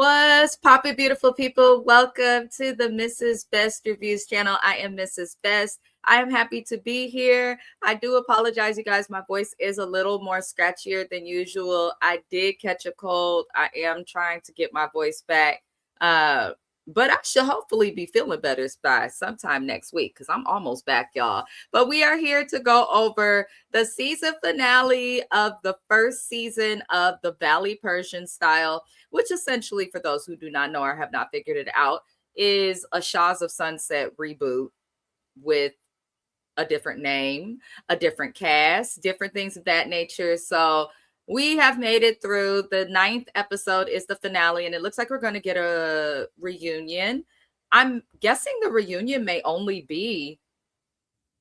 What's poppin', beautiful people? Welcome to the Mrs. Best Reviews channel. I am Mrs. Best. I am happy to be here. I do apologize, you guys. My voice is a little more scratchier than usual. I did catch a cold. I am trying to get my voice back. But I should hopefully be feeling better by sometime next week because I'm almost back, y'all. But we are here to go over the season finale of the first season of the Valley Persian Style, which essentially, for those who do not know or have not figured it out, is a Shahs of Sunset reboot with a different name, a different cast, different things of that nature. So we have made it through. The 9th episode is the finale, and it looks like we're going to get a reunion. I'm guessing the reunion may only be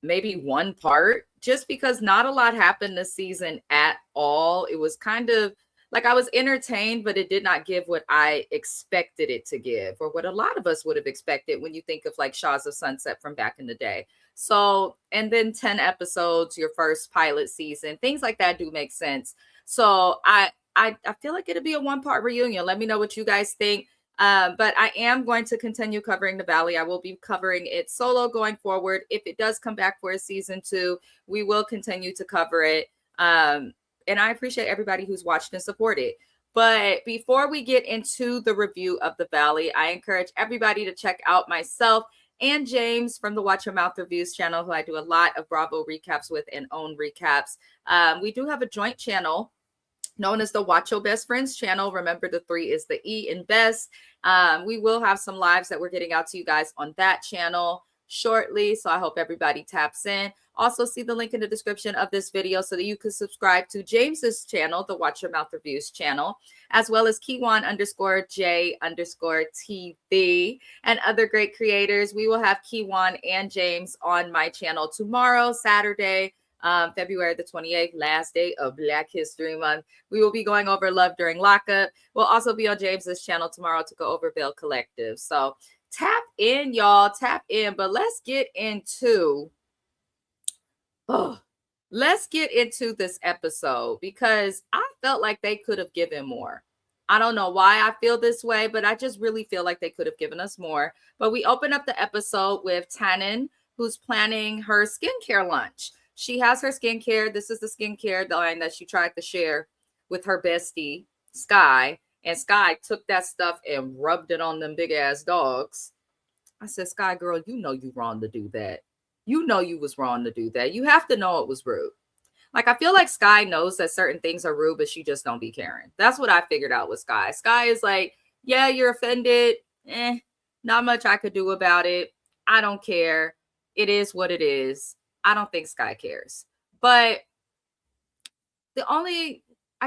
maybe one part, just because not a lot happened this season at all. It was kind of like I was entertained, but it did not give what I expected it to give, or what a lot of us would have expected when you think of like Shahs of Sunset from back in the day. So, and then 10 episodes, your first pilot season, things like that do make sense. So I feel like it'll be a one-part reunion. Let me know what you guys think. But I am going to continue covering the Valley. I will be covering it solo going forward. If it does come back for a season 2, we will continue to cover it. And I appreciate everybody who's watched and supported. But before we get into the review of the Valley, I encourage everybody to check out myself and James from the Watch Your Mouth Reviews channel, who I do a lot of Bravo recaps with and own recaps. We do have a joint channel known as the Watch Your Best Friends channel. Remember, the 3 is the E in best. We will have some lives that we're getting out to you guys on that channel shortly. So I hope everybody taps in. Also, see the link in the description of this video so that you can subscribe to James's channel, the Watch Your Mouth Reviews channel, as well as Kiwan_J_TV and other great creators. We will have Kiwan and James on my channel tomorrow, Saturday, February the 28th, last day of Black History Month. We will be going over Love During Lockup. We'll also be on James's channel tomorrow to go over Veil Collective. So tap in, y'all, tap in. But let's get into this episode, because I felt like they could have given more. I don't know why I feel this way, but I just really feel like they could have given us more. But we open up the episode with Tannen, who's planning her skincare lunch. She has her skincare. This is the skincare line that she tried to share with her bestie, Sky. And Sky took that stuff and rubbed it on them big ass dogs. I said, Sky, girl, you know you wrong to do that. You know you was wrong to do that. You have to know it was rude. Like, I feel like Sky knows that certain things are rude, but she just don't be caring. That's what I figured out with Sky. Sky is like, yeah, you're offended. Not much I could do about it. I don't care. It is what it is. I don't think Sky cares. But I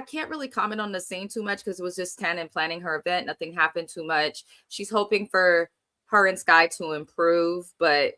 can't really comment on the scene too much because it was just Tannen planning her event. Nothing happened too much. She's hoping for her and Sky to improve, but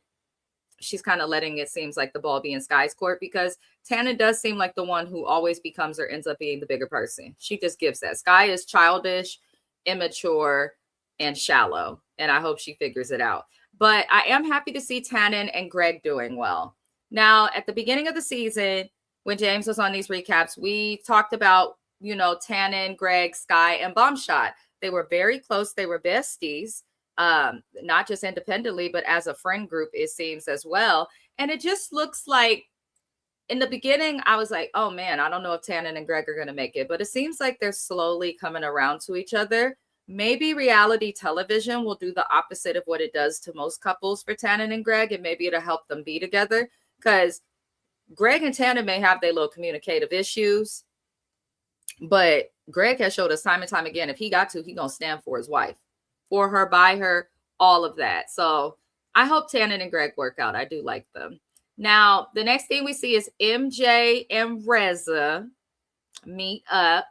she's kind of letting it seems like the ball be in Sky's court, because Tannen does seem like the one who always becomes or ends up being the bigger person. She just gives that. Sky is childish, immature, and shallow, and I hope she figures it out. But I am happy to see Tannen and Greg doing well. Now, at the beginning of the season, when James was on these recaps, we talked about, Tannen, Greg, Sky, and Bombshot. They were very close. They were besties. Not just independently, but as a friend group, it seems, as well. And it just looks like, in the beginning, I was like, oh man, I don't know if Tannen and Greg are going to make it, but it seems like they're slowly coming around to each other. Maybe reality television will do the opposite of what it does to most couples for Tannen and Greg, and maybe it'll help them be together, because Greg and Tannen may have their little communicative issues, but Greg has showed us time and time again, if he got to, he gonna stand for his wife, for her, by her, all of that. So I hope Tannen and Greg work out. I do like them. Now, the next thing we see is MJ and Reza meet up,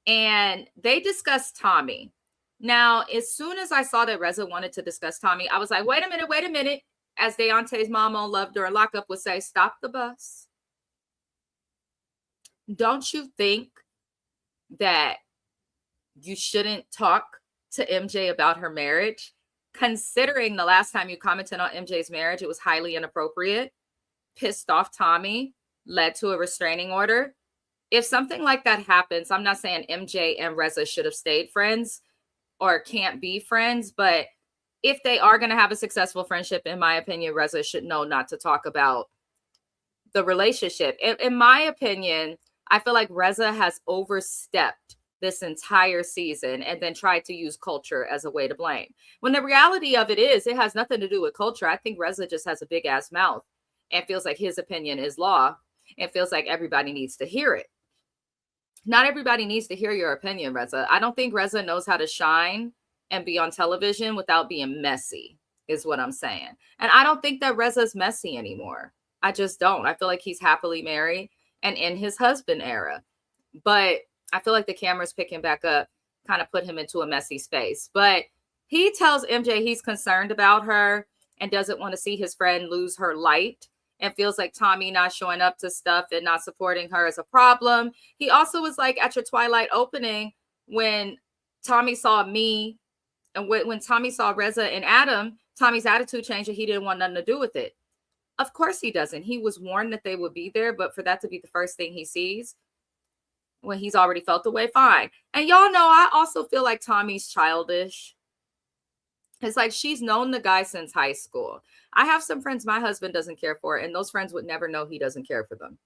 and they discuss Tommy. Now, as soon as I saw that Reza wanted to discuss Tommy, I was like, wait a minute. As Deontay's mom on Love During Lockup would say, stop the bus. Don't you think that you shouldn't talk to MJ about her marriage? Considering the last time you commented on MJ's marriage, it was highly inappropriate, pissed off Tommy, led to a restraining order. If something like that happens, I'm not saying MJ and Reza should have stayed friends. or can't be friends. But if they are going to have a successful friendship, in my opinion, Reza should know not to talk about the relationship. In my opinion, I feel like Reza has overstepped this entire season and then tried to use culture as a way to blame. When the reality of it is, it has nothing to do with culture. I think Reza just has a big ass mouth and feels like his opinion is law and feels like everybody needs to hear it. Not everybody needs to hear your opinion, Reza. I don't think Reza knows how to shine and be on television without being messy, is what I'm saying. And I don't think that Reza's messy anymore. I just don't. I feel like he's happily married and in his husband era. But I feel like the cameras picking back up kind of put him into a messy space. But he tells MJ he's concerned about her and doesn't want to see his friend lose her light and feels like Tommy not showing up to stuff and not supporting her is a problem. He also was like at your Twilight opening when Tommy saw me and when Tommy saw Reza and Adam, Tommy's attitude changed and he didn't want nothing to do with it. Of course he doesn't. He was warned that they would be there, but for that to be the first thing he sees when he's already felt the way, fine. And y'all know, I also feel like Tommy's childish. It's like she's known the guy since high school. I have some friends my husband doesn't care for, and those friends would never know he doesn't care for them.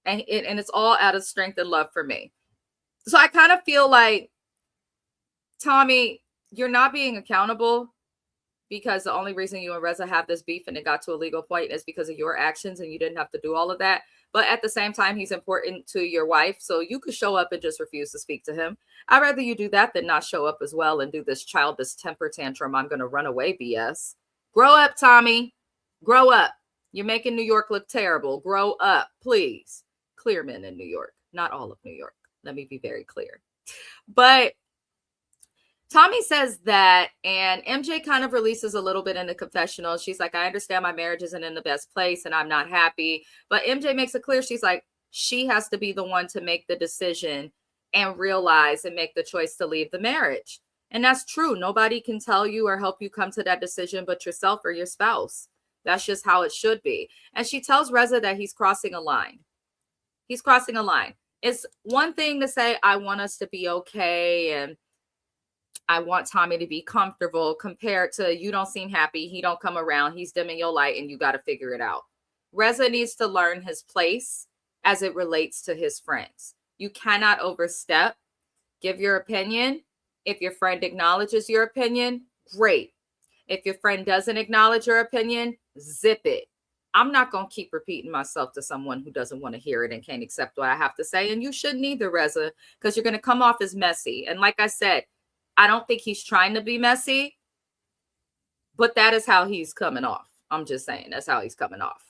And it's all out of strength and love for me. So I kind of feel like, Tommy, you're not being accountable because the only reason you and Reza have this beef and it got to a legal point is because of your actions and you didn't have to do all of that. But at the same time, he's important to your wife. So you could show up and just refuse to speak to him. I'd rather you do that than not show up as well and do this childish temper tantrum. I'm going to run away BS. Grow up, Tommy. Grow up. You're making New York look terrible. Grow up, please. Clear men in New York. Not all of New York. Let me be very clear. But Tommy says that, and MJ kind of releases a little bit in the confessional. She's like, I understand my marriage isn't in the best place and I'm not happy. But MJ makes it clear, she's like, she has to be the one to make the decision and realize and make the choice to leave the marriage. And that's true. Nobody can tell you or help you come to that decision but yourself or your spouse. That's just how it should be. And she tells Reza that he's crossing a line. He's crossing a line. It's one thing to say, I want us to be okay and I want Tommy to be comfortable, compared to you don't seem happy. He don't come around. He's dimming your light and you got to figure it out. Reza needs to learn his place as it relates to his friends. You cannot overstep. Give your opinion. If your friend acknowledges your opinion, great. If your friend doesn't acknowledge your opinion, zip it. I'm not going to keep repeating myself to someone who doesn't want to hear it and can't accept what I have to say. And you shouldn't either, Reza, because you're going to come off as messy. And like I said, I don't think he's trying to be messy, but that is how he's coming off. I'm just saying that's how he's coming off.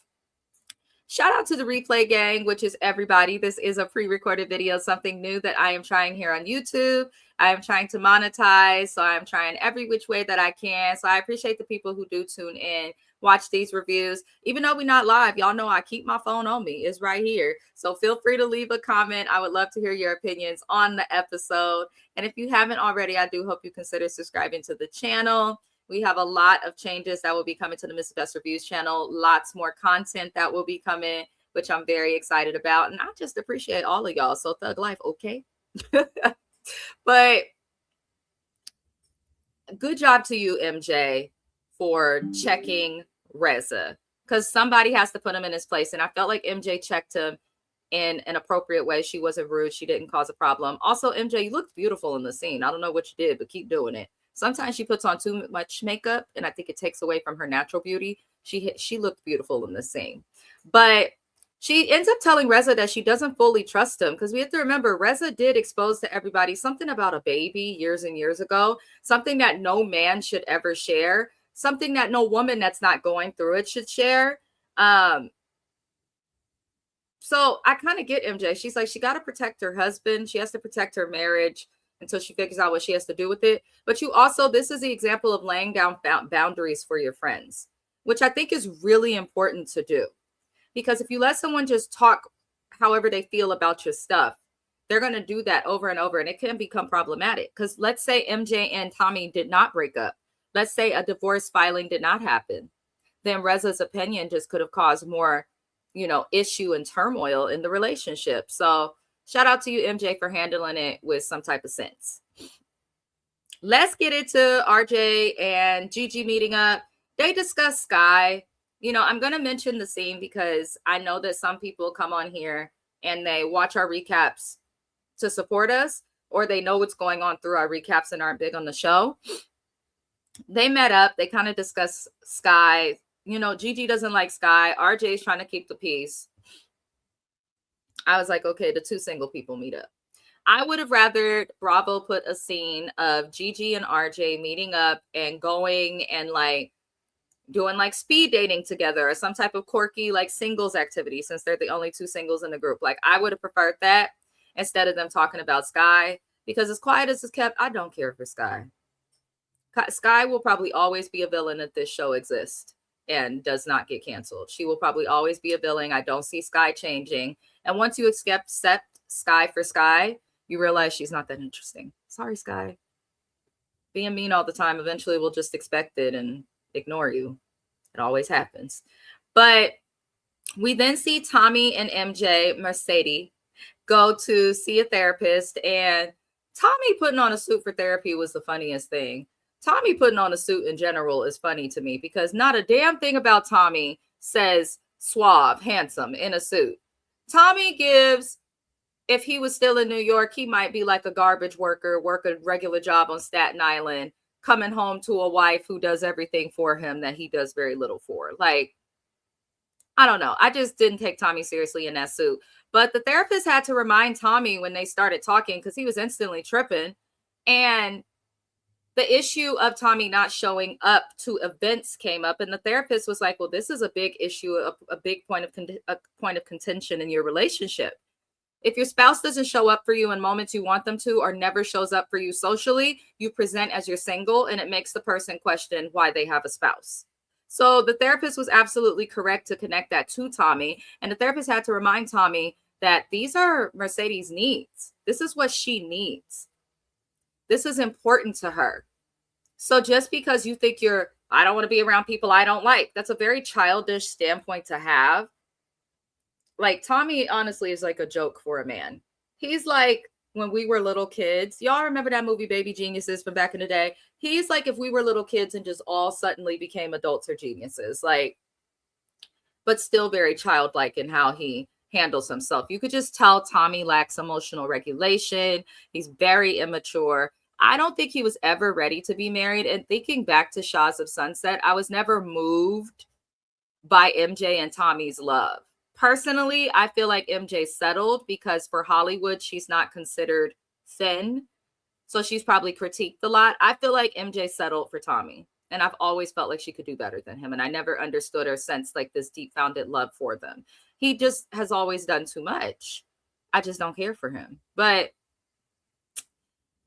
Shout out to the replay gang, which is everybody. This is a pre-recorded video, something new that I am trying here on YouTube. I am trying to monetize, so I'm trying every which way that I can. So I appreciate the people who do tune in, watch these reviews. Even though we're not live, y'all know I keep my phone on me. It's right here. So feel free to leave a comment. I would love to hear your opinions on the episode. And if you haven't already, I do hope you consider subscribing to the channel. We have a lot of changes that will be coming to the Mrs. Best Reviews channel. Lots more content that will be coming, which I'm very excited about. And I just appreciate all of y'all. So thug life, okay? But good job to you, MJ, for checking Reza, because somebody has to put him in his place. And I felt like MJ checked him in an appropriate way. She wasn't rude. She didn't cause a problem. Also, MJ, you looked beautiful in the scene. I don't know what you did, but keep doing it. Sometimes she puts on too much makeup, and I think it takes away from her natural beauty. She looked beautiful in the scene. But she ends up telling Reza that she doesn't fully trust him, because we have to remember Reza did expose to everybody something about a baby years and years ago, something that no man should ever share, something that no woman that's not going through it should share. So I kind of get MJ. She's like, she got to protect her husband. She has to protect her marriage until she figures out what she has to do with it. But you also, this is the example of laying down boundaries for your friends, which I think is really important to do. Because if you let someone just talk however they feel about your stuff, they're going to do that over and over, and it can become problematic. Because let's say MJ and Tommy did not break up. Let's say a divorce filing did not happen. Then Reza's opinion just could have caused more, issue and turmoil in the relationship. So shout out to you, MJ, for handling it with some type of sense. let's get into RJ and Gigi meeting up. They discuss Sky. You know, I'm going to mention the scene because I know that some people come on here and they watch our recaps to support us, or they know what's going on through our recaps and aren't big on the show. They met up. They kind of discuss Sky. You know, Gigi doesn't like Sky. RJ's trying to keep the peace. I was like, okay, the two single people meet up. I would have rather Bravo put a scene of Gigi and RJ meeting up and going and like doing like speed dating together or some type of quirky like singles activity, since they're the only two singles in the group. Like, I would have preferred that instead of them talking about Sky, because as quiet as it's kept, I don't care for Sky. Sky will probably always be a villain if this show exists and does not get canceled. She will probably always be a villain. I don't see Sky changing. And once you accept Sky for Sky, you realize she's not that interesting. Sorry, Sky. Being mean all the time, eventually we'll just expect it and ignore you. It always happens. But we then see Tommy and MJ, Mercedes, go to see a therapist. And Tommy putting on a suit for therapy was the funniest thing. Tommy putting on a suit in general is funny to me because not a damn thing about Tommy says suave, handsome in a suit. Tommy gives, if he was still in New York, he might be like a garbage worker, work a regular job on Staten Island, coming home to a wife who does everything for him that he does very little for. Like, I don't know. I just didn't take Tommy seriously in that suit. But the therapist had to remind Tommy when they started talking, because he was instantly tripping. And the issue of Tommy not showing up to events came up, and the therapist was like, well, this is a big issue, a big point of contention in your relationship. If your spouse doesn't show up for you in moments you want them to, or never shows up for you socially, you present as you're single, and it makes the person question why they have a spouse. So the therapist was absolutely correct to connect that to Tommy. And the therapist had to remind Tommy that these are Mercedes' needs. This is what she needs. This is important to her. So just because you think I don't want to be around people I don't like, that's a very childish standpoint to have. Like, Tommy honestly is like a joke for a man. He's like when we were little kids. Y'all remember that movie Baby Geniuses from back in the day? He's like if we were little kids and just all suddenly became adults or geniuses. Like, but still very childlike in how he handles himself. You could just tell Tommy lacks emotional regulation. He's very immature. I don't think he was ever ready to be married. And thinking back to Shaws of Sunset, I was never moved by MJ and Tommy's love. Personally, I feel like MJ settled because for Hollywood, she's not considered thin. So she's probably critiqued a lot. I feel like MJ settled for Tommy. And I've always felt like she could do better than him. And I never understood or sensed like this deep founded love for them. He just has always done too much. I just don't care for him. But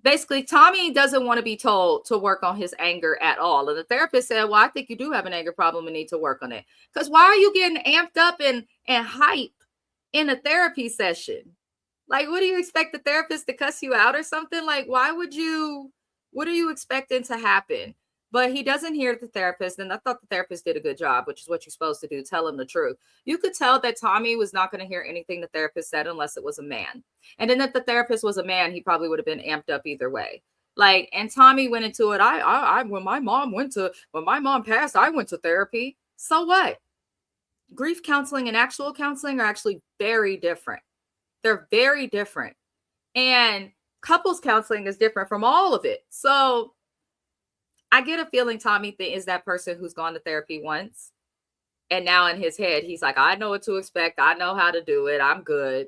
basically, Tommy doesn't want to be told to work on his anger at all. And the therapist said, well, I think you do have an anger problem and need to work on it. Because why are you getting amped up and hype in a therapy session? Like, what do you expect the therapist to cuss you out or something? Like, what are you expecting to happen? But he doesn't hear the therapist. And I thought the therapist did a good job, which is what you're supposed to do. Tell him the truth. You could tell that Tommy was not going to hear anything the therapist said unless it was a man. And then if the therapist was a man, he probably would have been amped up either way. Like, and Tommy went into it. When my mom passed, I went to therapy. So what? Grief counseling and actual counseling are actually very different. They're very different. And couples counseling is different from all of it. So I get a feeling Tommy is that person who's gone to therapy once. And now in his head, he's like, I know what to expect. I know how to do it. I'm good.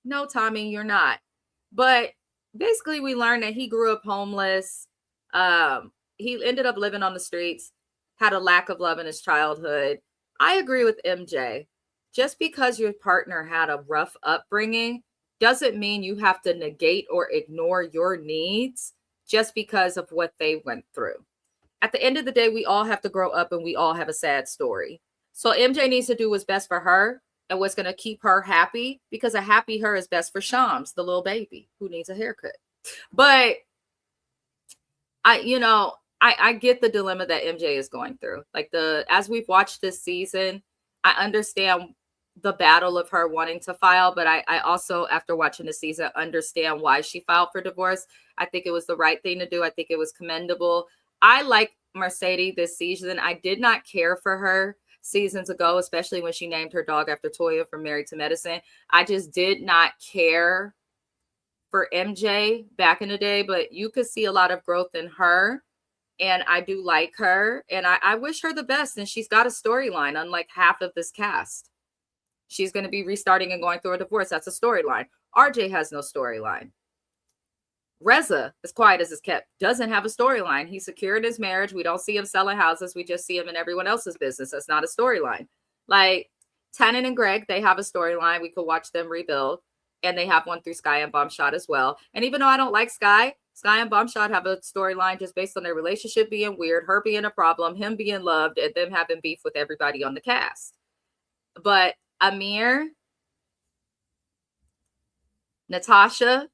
No, Tommy, you're not. But basically, we learned that he grew up homeless. He ended up living on the streets, had a lack of love in his childhood. I agree with MJ. Just because your partner had a rough upbringing doesn't mean you have to negate or ignore your needs just because of what they went through. At the end of the day, we all have to grow up and we all have a sad story. So MJ needs to do what's best for her and what's going to keep her happy, because a happy her is best for Shams, the little baby who needs a haircut. But I get the dilemma that MJ is going through. Like, as we've watched this season, I understand the battle of her wanting to file, but I also, after watching the season, understand why she filed for divorce. I think it was the right thing to do. I think it was commendable. I like Mercedes this season. I did not care for her seasons ago, especially when she named her dog after Toya from Married to Medicine. I just did not care for MJ back in the day, but you could see a lot of growth in her. And I do like her, and I wish her the best. And she's got a storyline, unlike half of this cast. She's going to be restarting and going through a divorce. That's a storyline. RJ has no storyline. Reza, as quiet as it's kept, doesn't have a storyline. He's secure in his marriage. We don't see him selling houses. We just see him in everyone else's business. That's not a storyline. Like Tannen and Greg, they have a storyline. We could watch them rebuild. And they have one through Sky and Bombshot as well. And even though I don't like Sky and Bombshot have a storyline just based on their relationship being weird, her being a problem, him being loved, and them having beef with everybody on the cast. But Amir, Natasha,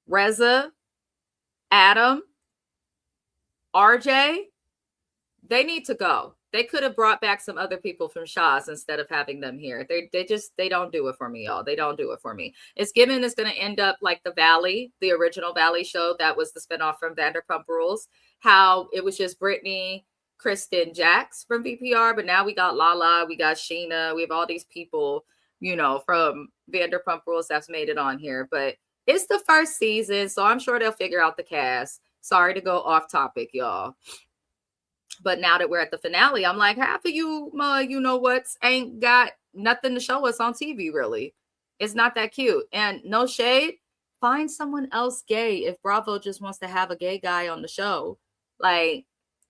Reza, Adam, RJ, they need to go. They could have brought back some other people from Shaw's instead of having them here. They don't do it for me, y'all. They don't do it for me. It's given it's going to end up like the Valley, the original Valley show. That was the spinoff from Vanderpump Rules. How it was just Brittany, Kristen, Jax from VPR. But now we got Lala, we got Sheena. We have all these people, you know, from Vanderpump Rules that's made it on here. But it's the first season, so I'm sure they'll figure out the cast. Sorry to go off topic, y'all. But now that we're at the finale, I'm like, half of you, you know what's, ain't got nothing to show us on TV, really. It's not that cute. And no shade, find someone else gay if Bravo just wants to have a gay guy on the show. Like,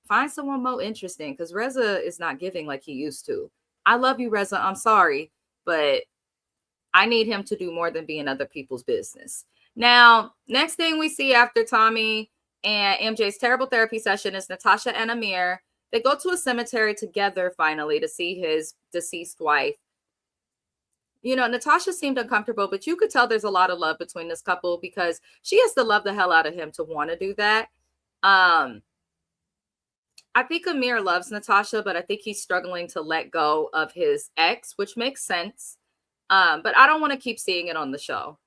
find someone more interesting, because Reza is not giving like he used to. I love you, Reza. I'm sorry, but I need him to do more than be in other people's business. Now, next thing we see after Tommy and MJ's terrible therapy session is Natasha and Amir. They go to a cemetery together finally to see his deceased wife. You know, Natasha seemed uncomfortable, but you could tell there's a lot of love between this couple because she has to love the hell out of him to want to do that. I think Amir loves Natasha, but I think he's struggling to let go of his ex, which makes sense. But I don't want to keep seeing it on the show.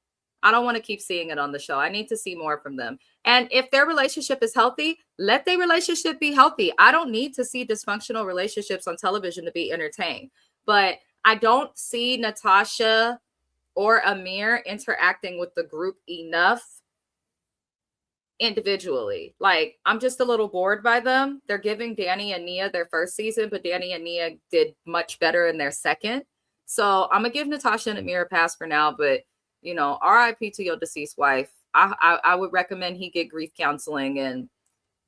I need to see more from them. And if their relationship is healthy, let their relationship be healthy. I don't need to see dysfunctional relationships on television to be entertained. But I don't see Natasha or Amir interacting with the group enough individually. Like, I'm just a little bored by them. They're giving Danny and Nia their first season, but Danny and Nia did much better in their second. So I'm going to give Natasha and Amir a pass for now, but you know, RIP to your deceased wife. I would recommend he get grief counseling, and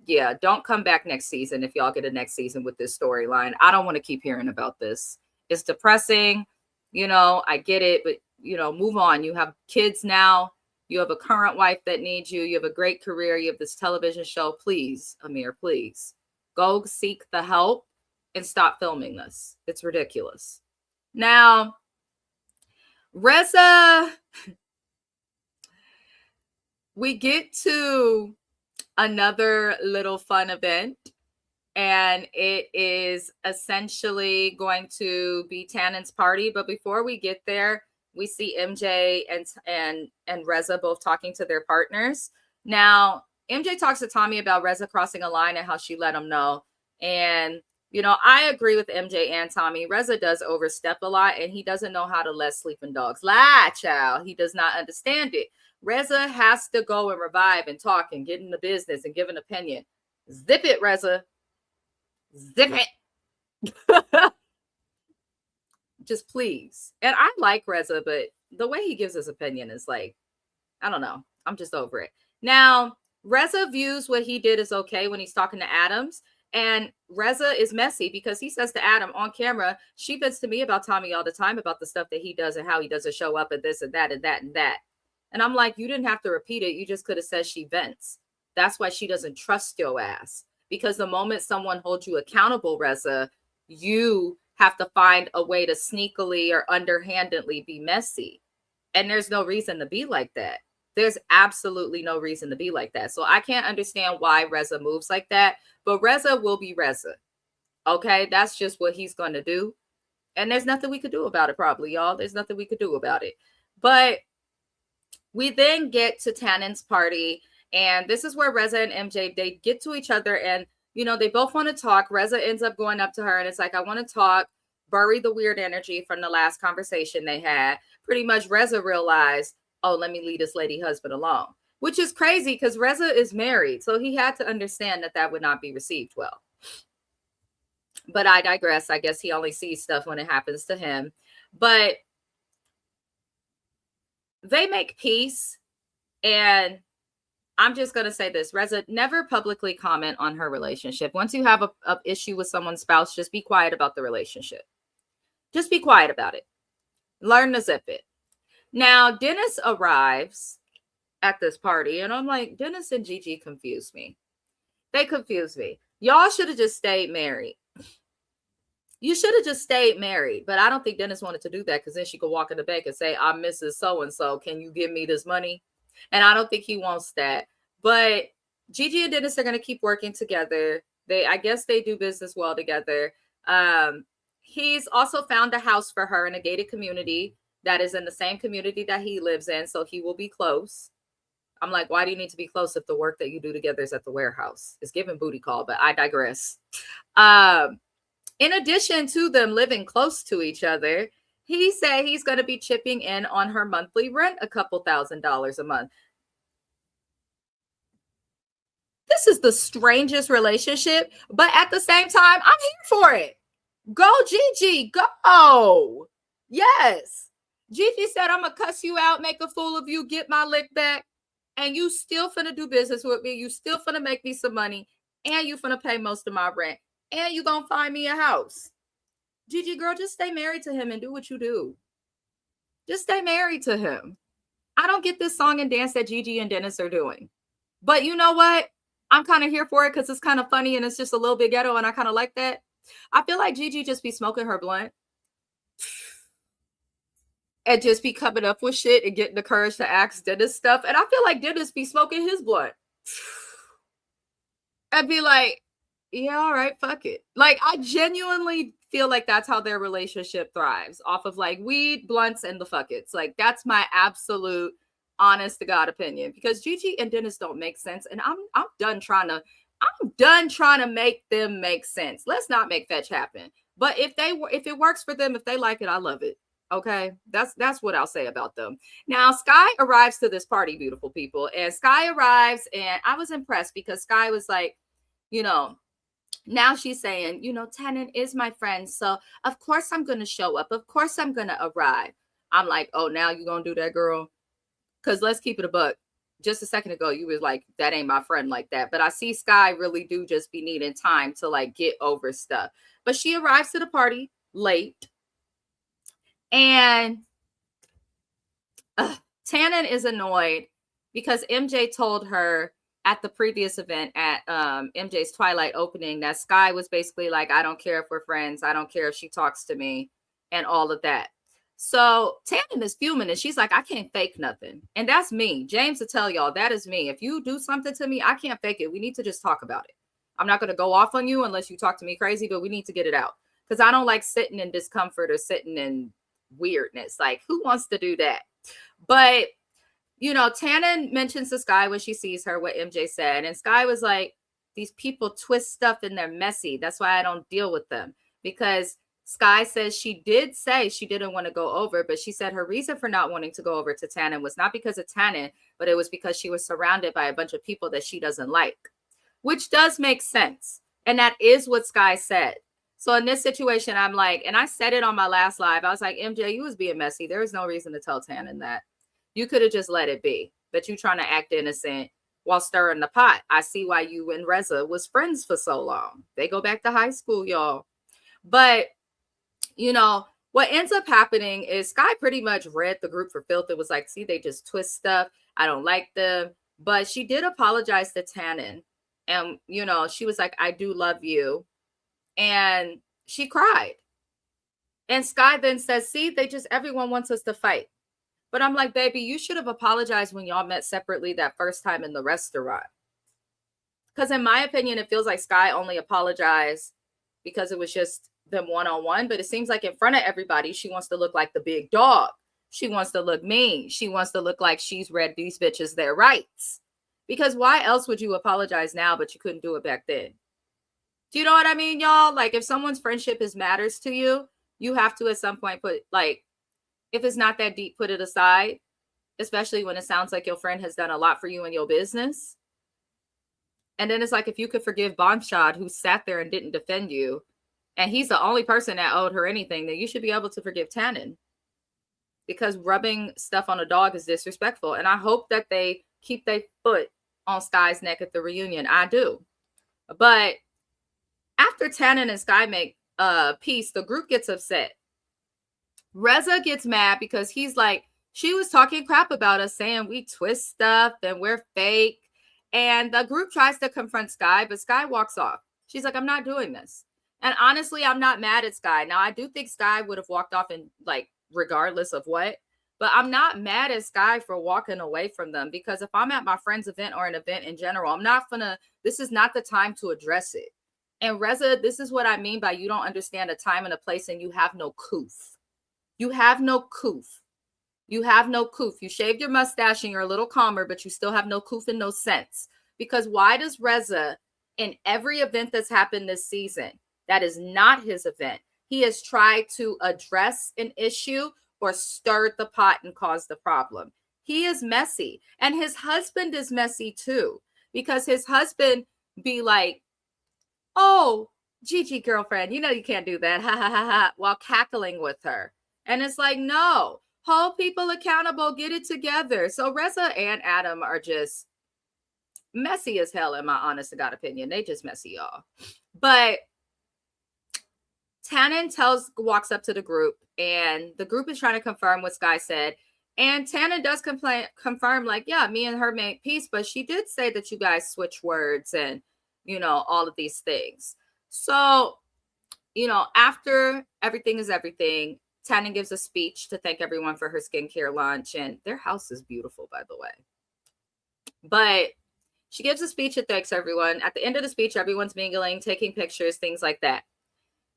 yeah, don't come back next season if y'all get a next season with this storyline. I don't want to keep hearing about this. It's depressing. You know, I get it, but you know, move on. You have kids now. You have a current wife that needs you. You have a great career. You have this television show. Please, Amir, please go seek the help and stop filming this. It's ridiculous. Now, Reza, we get to another little fun event, and it is essentially going to be Tannen's party. But before we get there, we see MJ and Reza both talking to their partners. Now, MJ talks to Tommy about Reza crossing a line and how she let him know. And you know, I agree with MJ and Tommy. Reza does overstep a lot, and he doesn't know how to let sleeping dogs lie, child. He does not understand it. Reza has to go and revive and talk and get in the business and give an opinion. Zip it, Reza. Zip it. Just please. And I like Reza, but the way he gives his opinion is like, I don't know. I'm just over it. Now, Reza views what he did as okay when he's talking to Adams. And Reza is messy because he says to Adam on camera, she vents to me about Tommy all the time about the stuff that he does and how he doesn't show up and this and that and that and that. And I'm like, you didn't have to repeat it. You just could have said she vents. That's why she doesn't trust your ass. Because the moment someone holds you accountable, Reza, you have to find a way to sneakily or underhandedly be messy. And there's no reason to be like that. There's absolutely no reason to be like that. So I can't understand why Reza moves like that. But Reza will be Reza. Okay, that's just what he's going to do. And there's nothing we could do about it, probably, y'all. There's nothing we could do about it. But we then get to Tannen's party, and this is where Reza and MJ, they get to each other, and they both want to talk. Reza ends up going up to her, and it's like, I want to talk, bury the weird energy from the last conversation they had. Pretty much Reza realized, oh, let me leave this lady husband alone, which is crazy because Reza is married, so he had to understand that that would not be received well. But I digress. I guess he only sees stuff when it happens to him. But they make peace, and I'm just going to say this. Reza, never publicly comment on her relationship. Once you have a issue with someone's spouse, just be quiet about the relationship. Just be quiet about it. Learn to zip it. Now, Dennis arrives at this party, and I'm like, Dennis and Gigi confused me. They confused me. Y'all should have just stayed married. You should have just stayed married. But I don't think Dennis wanted to do that, because then she could walk in the bank and say, I'm Mrs. So-and-so. Can you give me this money? And I don't think he wants that. But Gigi and Dennis are going to keep working together. I guess they do business well together. He's also found a house for her in a gated community that is in the same community that he lives in. So he will be close. I'm like, why do you need to be close if the work that you do together is at the warehouse? It's giving booty call, but I digress. In addition to them living close to each other, he said he's going to be chipping in on her monthly rent a couple $1,000s a month. This is the strangest relationship, but at the same time, I'm here for it. Go, Gigi, go. Yes. Gigi said, I'm going to cuss you out, make a fool of you, get my lick back, and you still finna do business with me. You still finna make me some money, and you finna pay most of my rent. And you gonna find me a house. Gigi, girl, just stay married to him and do what you do. Just stay married to him. I don't get this song and dance that Gigi and Dennis are doing. But you know what? I'm kind of here for it because it's kind of funny and it's just a little bit ghetto and I kind of like that. I feel like Gigi just be smoking her blunt and just be coming up with shit and getting the courage to ask Dennis stuff. And I feel like Dennis be smoking his blunt and be like, yeah, all right, fuck it. Like, I genuinely feel like that's how their relationship thrives, off of like weed, blunts, and the fuck it's. Like, that's my absolute honest to God opinion, because Gigi and Dennis don't make sense. And I'm done trying to make them make sense. Let's not make fetch happen. But if it works for them, if they like it, I love it. Okay, that's what I'll say about them. Now, Sky arrives to this party, beautiful people. And Sky arrives, and I was impressed because Sky was like, now she's saying, Tannen is my friend. So of course I'm going to show up. Of course I'm going to arrive. I'm like, oh, now you're going to do that, girl? Because let's keep it a buck. Just a second ago, you was like, that ain't my friend like that. But I see Sky really do just be needing time to like get over stuff. But she arrives to the party late. And Tannen is annoyed because MJ told her at the previous event at MJ's Twilight opening that Sky was basically like, I don't care if we're friends. I don't care if she talks to me and all of that. So Tannen is fuming and she's like, I can't fake nothing. And that's me. James will tell y'all, that is me. If you do something to me, I can't fake it. We need to just talk about it. I'm not going to go off on you unless you talk to me crazy, but we need to get it out. Because I don't like sitting in discomfort or sitting in weirdness. Like, who wants to do that? But Tannen mentions to Sky when she sees her what MJ said. And Sky was like, these people twist stuff and they're messy. That's why I don't deal with them. Because Sky says she did say she didn't want to go over, but she said her reason for not wanting to go over to Tannen was not because of Tannen, but it was because she was surrounded by a bunch of people that she doesn't like, which does make sense. And that is what Sky said. So in this situation, I'm like, and I said it on my last live, I was like, MJ, you was being messy. There was no reason to tell Tannen that. You could have just let it be, but you trying to act innocent while stirring the pot. I see why you and Reza was friends for so long. They go back to high school, y'all. But, what ends up happening is Sky pretty much read the group for filth. It was like, see, they just twist stuff. I don't like them. But she did apologize to Tannen. And, she was like, I do love you. And she cried. And Sky then says, see, everyone wants us to fight. But I'm like, baby, you should have apologized when y'all met separately that first time in the restaurant. Because in my opinion, it feels like Sky only apologized because it was just them one-on-one, but it seems like in front of everybody, she wants to look like the big dog. She wants to look mean. She wants to look like she's read these bitches their rights. Because why else would you apologize now, but you couldn't do it back then? Do you know what I mean, y'all? Like, if someone's friendship matters to you, you have to at some point put, like, if it's not that deep, put it aside, especially when it sounds like your friend has done a lot for you in your business. And then it's like, if you could forgive Bonshad, who sat there and didn't defend you, and he's the only person that owed her anything, then you should be able to forgive Tannen. Because rubbing stuff on a dog is disrespectful. And I hope that they keep their foot on Sky's neck at the reunion. I do. But after Tannen and Sky make peace, the group gets upset. Reza gets mad because he's like, she was talking crap about us, saying we twist stuff and we're fake. And the group tries to confront Sky, but Sky walks off. She's like, I'm not doing this. And honestly, I'm not mad at Sky. Now, I do think Sky would have walked off and like, regardless of what, but I'm not mad at Sky for walking away from them, because if I'm at my friend's event or an event in general, I'm not gonna, this is not the time to address it. And Reza, this is what I mean by you don't understand a time and a place and you have no coof. You have no coof. You have no coof. You shaved your mustache and you're a little calmer, but you still have no coof and no sense. Because why does Reza, in every event that's happened this season, that is not his event, he has tried to address an issue or stirred the pot and caused the problem? He is messy. And his husband is messy too. Because his husband be like, oh, Gigi girlfriend, you know you can't do that, ha ha ha ha, while cackling with her. And it's like, no, hold people accountable, get it together. So Reza and Adam are just messy as hell, in my honest to God opinion. They just messy, y'all. But Tannen walks up to the group, and the group is trying to confirm what Sky said. And Tannen does confirm, like, yeah, me and her made peace, but she did say that you guys switch words and, you know, all of these things. So, you know, after everything is everything, Tannen gives a speech to thank everyone for her skincare launch. And their house is beautiful, by the way. But she gives a speech that thanks everyone. At the end of the speech, everyone's mingling, taking pictures, things like that.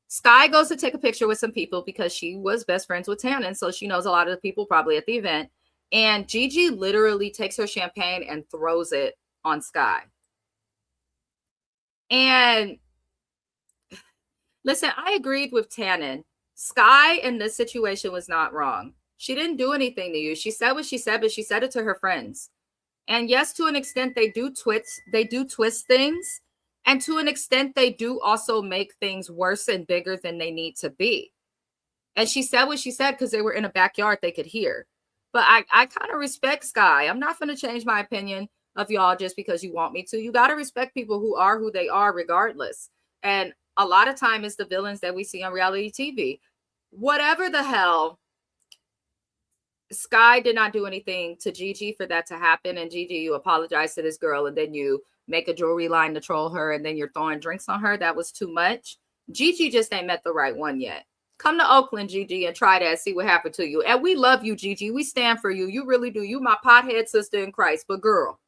Sky goes to take a picture with some people because she was best friends with Tannen, so she knows a lot of the people probably at the event. And Gigi literally takes her champagne and throws it on Sky. And listen, I agreed with Tannen. Sky in this situation was not wrong. She didn't do anything to you. She said what she said, but she said it to her friends. And yes, to an extent, they do twist things. And to an extent, they do also make things worse and bigger than they need to be. And she said what she said because they were in a backyard they could hear. But I kind of respect Sky. I'm not going to change my opinion of y'all just because you want me to. You got to respect people who are who they are regardless. And a lot of time it's the villains that we see on reality TV. Whatever the hell, Sky did not do anything to Gigi for that to happen. And Gigi, you apologize to this girl and then you make a jewelry line to troll her and then you're throwing drinks on her. That was too much. Gigi just ain't met the right one yet. Come to Oakland, Gigi, and try that. See what happened to you. And we love you, Gigi. We stand for you. You really do. You my pothead sister in Christ. But girl,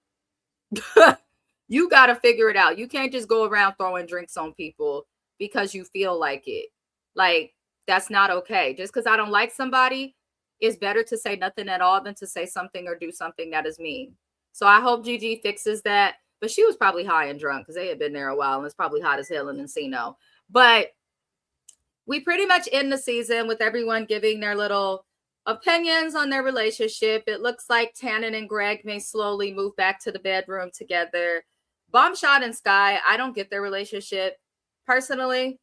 you got to figure it out. You can't just go around throwing drinks on people because you feel like it. Like, that's not okay. Just because I don't like somebody, it's better to say nothing at all than to say something or do something that is mean. So I hope Gigi fixes that. But she was probably high and drunk because they had been there a while and it's probably hot as hell in Encino. But we pretty much end the season with everyone giving their little opinions on their relationship. It looks like Tannen and Greg may slowly move back to the bedroom together. Bombshot and Sky, I don't get their relationship. Personally,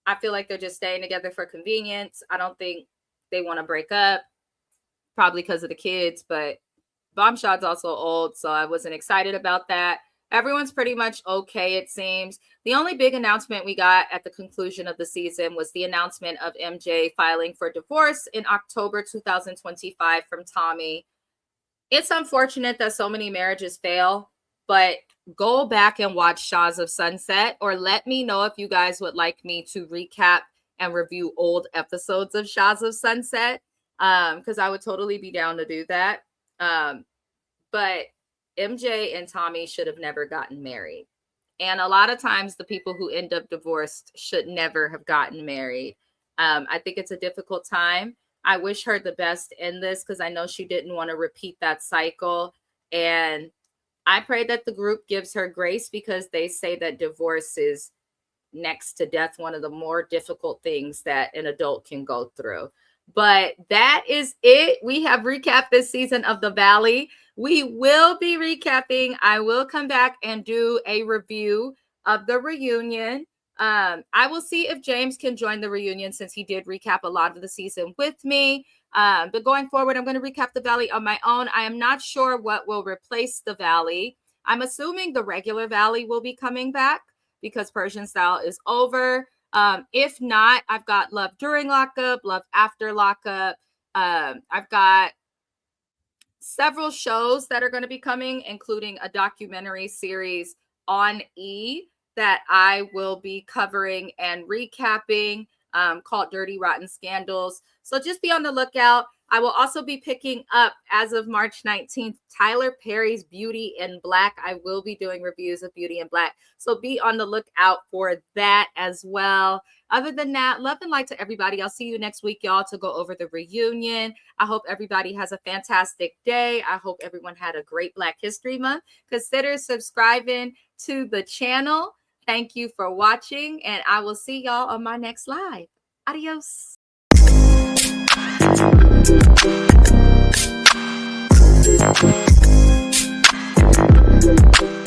I feel like they're just staying together for convenience. I don't think they want to break up, probably because of the kids, but Bombshot's also old, so I wasn't excited about that. Everyone's pretty much okay, it seems. The only big announcement we got at the conclusion of the season was the announcement of MJ filing for divorce in October 2025 from Tommy. It's unfortunate that so many marriages fail, but go back and watch Shaws of Sunset, or let me know if you guys would like me to recap and review old episodes of Shaws of Sunset, because I would totally be down to do that. But MJ and Tommy should have never gotten married. And a lot of times the people who end up divorced should never have gotten married. I think it's a difficult time. I wish her the best in this because I know she didn't want to repeat that cycle. And I pray that the group gives her grace because they say that divorce is next to death, one of the more difficult things that an adult can go through. But that is it. We have recapped this season of The Valley. We will be recapping. I will come back and do a review of the reunion. I will see if James can join the reunion since he did recap a lot of the season with me. But going forward, I'm going to recap The Valley on my own. I am not sure what will replace The Valley. I'm assuming the regular Valley will be coming back because Persian Style is over. If not, I've got Love During Lockup, Love After Lockup. I've got several shows that are going to be coming, including a documentary series on E! That I will be covering and recapping called Dirty Rotten Scandals. So just be on the lookout. I will also be picking up, as of March 19th, Tyler Perry's Beauty in Black. I will be doing reviews of Beauty in Black. So be on the lookout for that as well. Other than that, love and light to everybody. I'll see you next week, y'all, to go over the reunion. I hope everybody has a fantastic day. I hope everyone had a great Black History Month. Consider subscribing to the channel. Thank you for watching, and I will see y'all on my next live. Adios. Thank you.